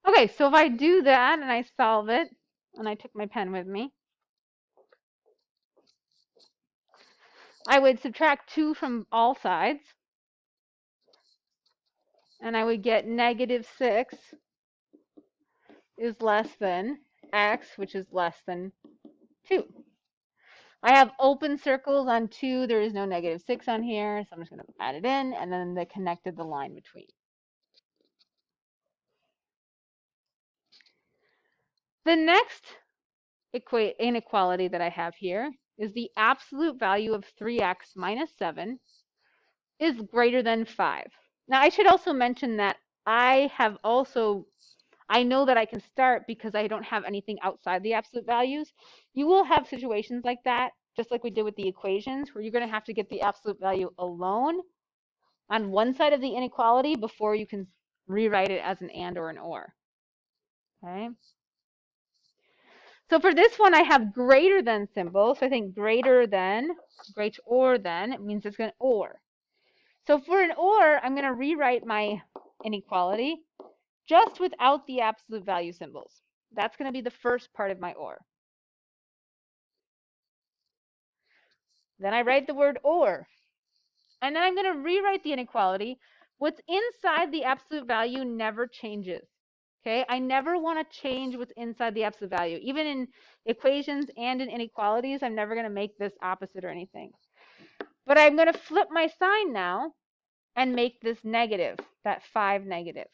Okay, so if I do that and I solve it, and I took my pen with me, I would subtract 2 from all sides, and I would get -6 is less than x, which is less than 2. I have open circles on 2. There is no -6 on here, so I'm just going to add it in, and then they connected the line between. The next inequality that I have here is the absolute value of 3x minus 7 is greater than 5. Now, I should also mention that I know that I can start because I don't have anything outside the absolute values. You will have situations like that, just like we did with the equations, where you're going to have to get the absolute value alone on one side of the inequality before you can rewrite it as an and or an or. Okay. So for this one, I have greater than symbol. So I think greater than, it means it's going to or. So for an or, I'm going to rewrite my inequality just without the absolute value symbols. That's going to be the first part of my or. Then I write the word or. And then I'm going to rewrite the inequality. What's inside the absolute value never changes. Okay, I never want to change what's inside the absolute value. Even in equations and in inequalities, I'm never going to make this opposite or anything. But I'm going to flip my sign now and make this negative, that 5 negative.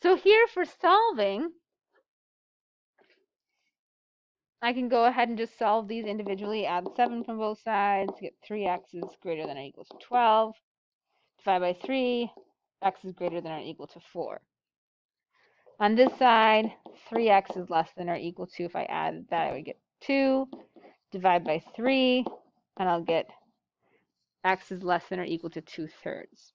So here for solving, I can go ahead and just solve these individually, add 7 from both sides, get 3x is greater than or equal to 12, divide by 3, x is greater than or equal to 4. On this side, 3x is less than or equal to, if I added that, I would get 2, divide by 3, and I'll get x is less than or equal to 2/3.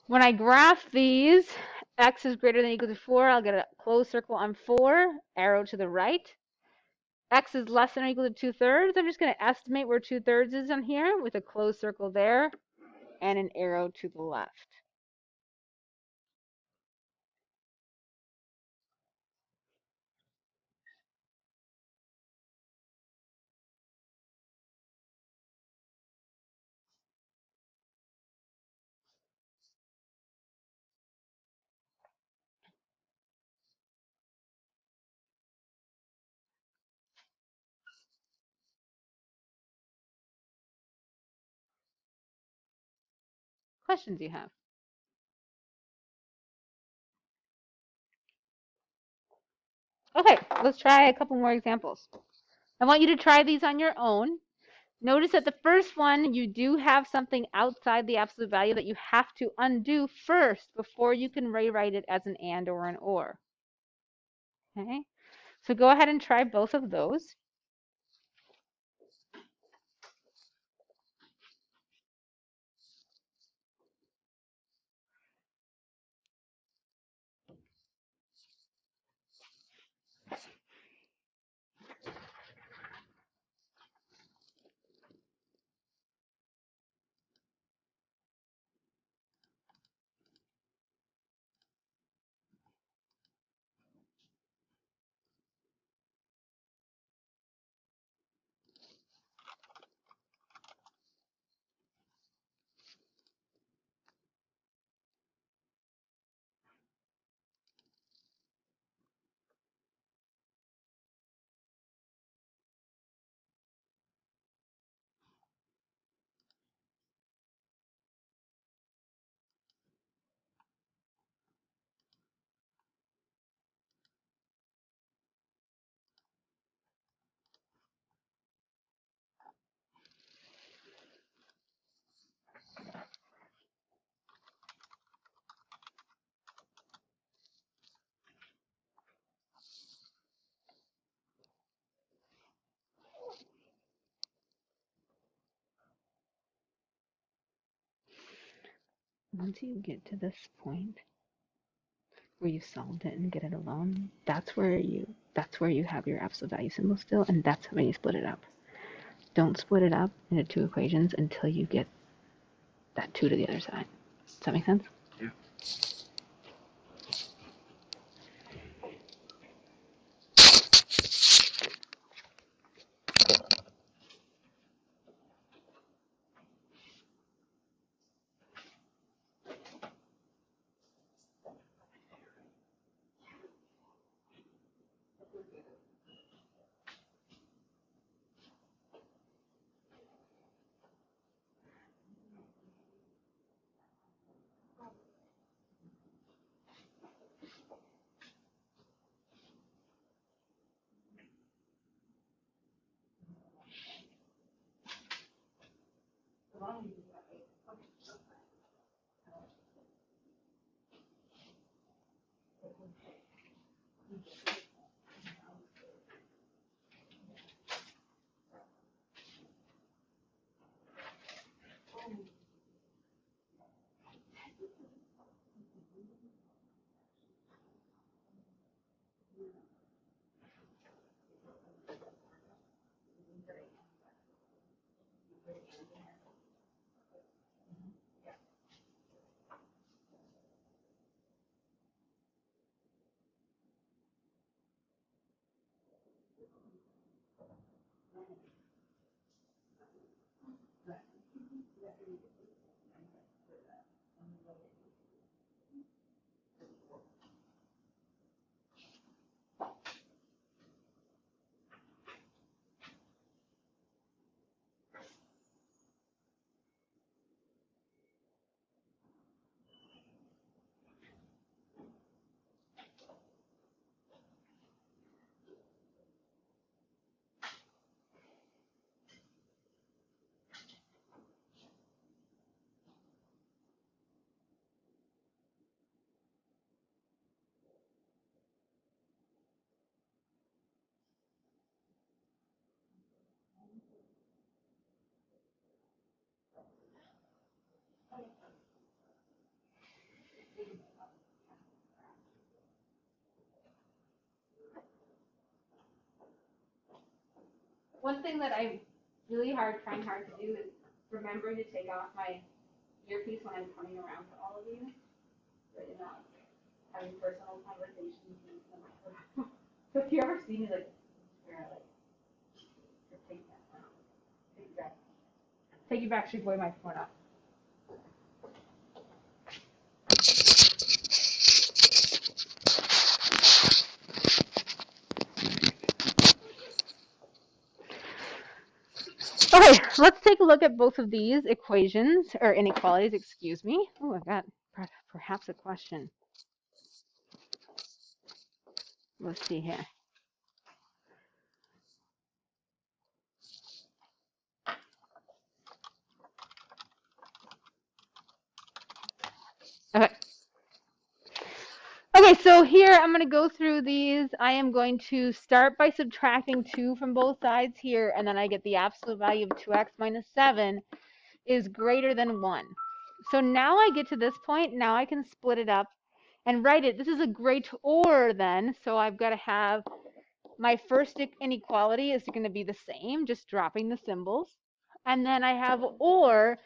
When I graph these, x is greater than or equal to 4, I'll get a closed circle on 4, arrow to the right. X is less than or equal to 2/3. I'm just going to estimate where 2/3 is on here with a closed circle there and an arrow to the left. Questions you have? Okay, let's try a couple more examples. I want you to try these on your own. Notice that the first one, you do have something outside the absolute value that you have to undo first before you can rewrite it as an and or an or. Okay, so go ahead and try both of those. once you get to this point where you solved it and get it alone, that's where you have your absolute value symbol still, and that's when you split it up. Don't split it up into two equations until you get that 2 to the other side. Does that make sense? Yeah. One thing that I'm trying hard to do is remembering to take off my earpiece when I'm turning around to all of you, so you're not having personal conversations. So if you ever see me like, take that out. Take you back, Street Boy microphone up. Okay, let's take a look at both of these equations, or inequalities, excuse me. Oh, I've got perhaps a question. Let's see here. Okay. Okay, so here I'm going to go through these. I am going to start by subtracting 2 from both sides here, and then I get the absolute value of 2x minus 7 is greater than 1. So now I get to this point. Now I can split it up and write it. This is a greater then, so I've got to have my first inequality is going to be the same, just dropping the symbols. And then I have or.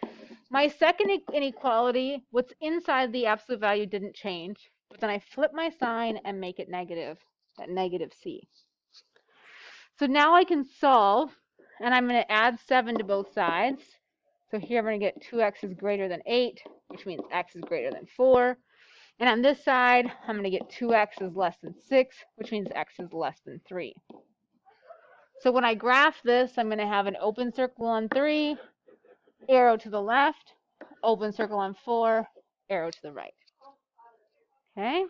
My second inequality, what's inside the absolute value didn't change, but then I flip my sign and make it negative, at negative c. So now I can solve, and I'm going to add 7 to both sides. So here I'm going to get 2x is greater than 8, which means x is greater than 4. And on this side, I'm going to get 2x is less than 6, which means x is less than 3. So when I graph this, I'm going to have an open circle on 3, arrow to the left, open circle on 4, arrow to the right. Okay.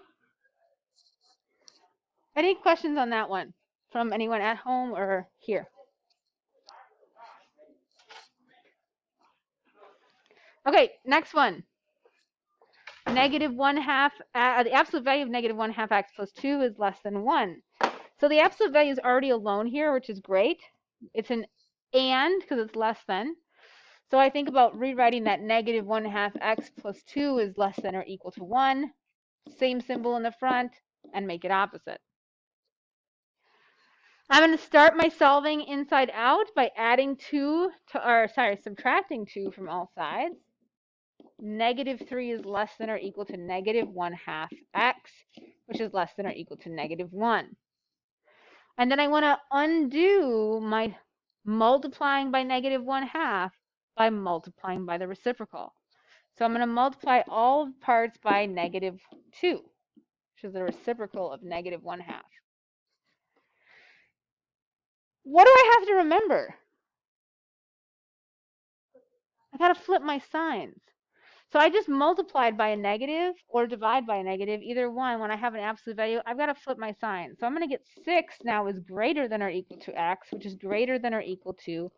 Any questions on that one from anyone at home or here? Okay, next one. Negative 1/2, the absolute value of negative 1/2 x plus 2 is less than 1. So the absolute value is already alone here, which is great. It's an and because it's less than. So I think about rewriting that negative 1/2 x plus 2 is less than or equal to 1. Same symbol in the front, and make it opposite. I'm going to start my solving inside out by adding 2 to, or sorry, subtracting 2 from all sides. Negative 3 is less than or equal to negative 1/2 x, which is less than or equal to negative 1. And then I want to undo my multiplying by negative 1/2 by multiplying by the reciprocal. So I'm going to multiply all parts by negative 2, which is the reciprocal of negative 1/2. What do I have to remember? I got to flip my signs. So I just multiplied by a negative or divide by a negative, either one. When I have an absolute value, I've got to flip my sign. So I'm going to get 6 now is greater than or equal to x, which is greater than or equal to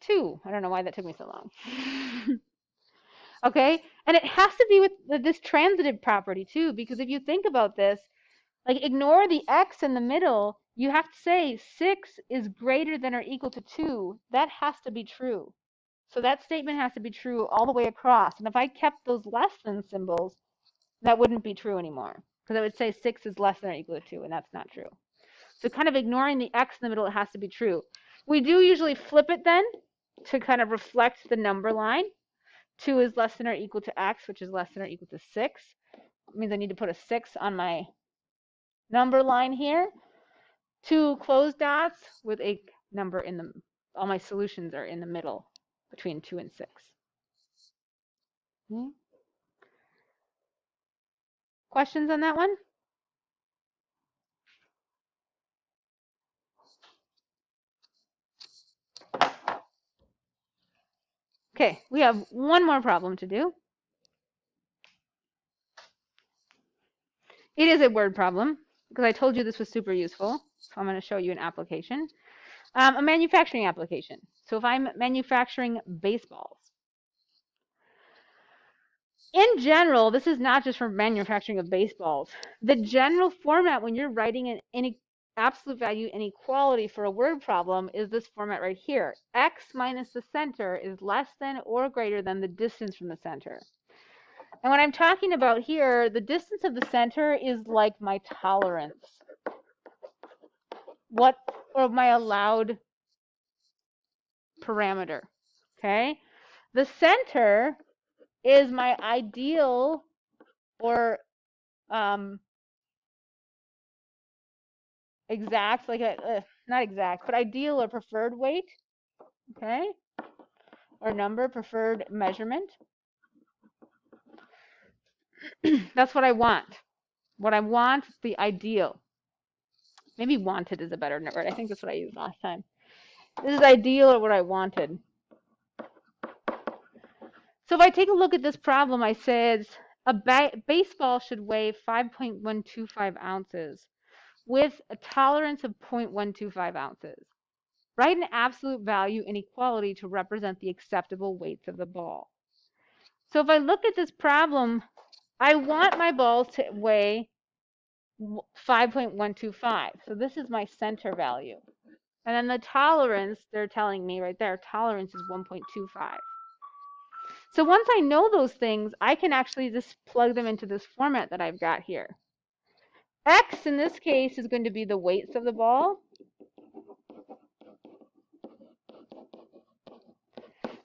2. I don't know why that took me so long. Okay, and it has to be with this transitive property too, because if you think about this, like ignore the x in the middle, you have to say 6 is greater than or equal to 2. That has to be true. So that statement has to be true all the way across. And if I kept those less than symbols, that wouldn't be true anymore, because I would say 6 is less than or equal to 2, and that's not true. So kind of ignoring the x in the middle, it has to be true. We do usually flip it then to kind of reflect the number line. 2 is less than or equal to x, which is less than or equal to 6. It means I need to put a 6 on my number line here. 2 closed dots with a number in the, all my solutions are in the middle between 2 and 6. Okay. Questions on that one? Okay, we have one more problem to do. It is a word problem because I told you this was super useful. So I'm going to show you an application, a manufacturing application. So if I'm manufacturing baseballs, in general, this is not just for manufacturing of baseballs. The general format when you're writing an absolute value inequality for a word problem is this format right here. X minus the center is less than or greater than the distance from the center. And what I'm talking about here, the distance of the center is like my tolerance. What, or my allowed parameter, okay? The center is my ideal or exact, like not exact, but ideal or preferred weight, okay? Or number, preferred measurement. That's what I want. What I want is the ideal. Maybe wanted is a better word. I think that's what I used last time. This is ideal or what I wanted. So if I take a look at this problem, I said a baseball should weigh 5.125 ounces with a tolerance of 0.125 ounces. Write an absolute value inequality to represent the acceptable weights of the ball. So if I look at this problem, I want my balls to weigh 5.125. So this is my center value. And then the tolerance, they're telling me right there, tolerance is 1.25. So once I know those things, I can actually just plug them into this format that I've got here. X in this case is going to be the weights of the ball.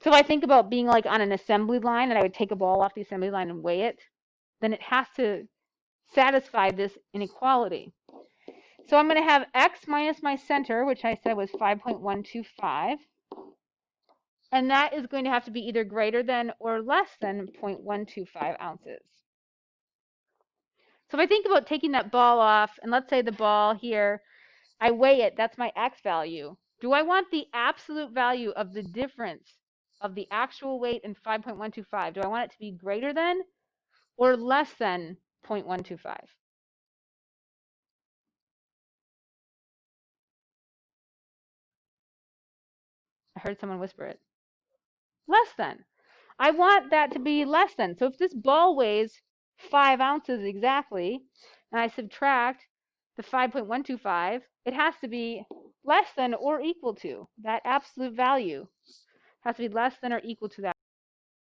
So if I think about being like on an assembly line and I would take a ball off the assembly line and weigh it, then it has to satisfy this inequality. So I'm going to have X minus my center, which I said was 5.125. And that is going to have to be either greater than or less than 0.125 ounces. So if I think about taking that ball off, and let's say the ball here, I weigh it, that's my X value. Do I want the absolute value of the difference of the actual weight and 5.125? Do I want it to be greater than or less than 0.125? I heard someone whisper it. Less than. I want that to be less than. So if this ball weighs 5 ounces exactly, and I subtract the 5.125, it has to be less than or equal to that absolute value. It has to be less than or equal to that.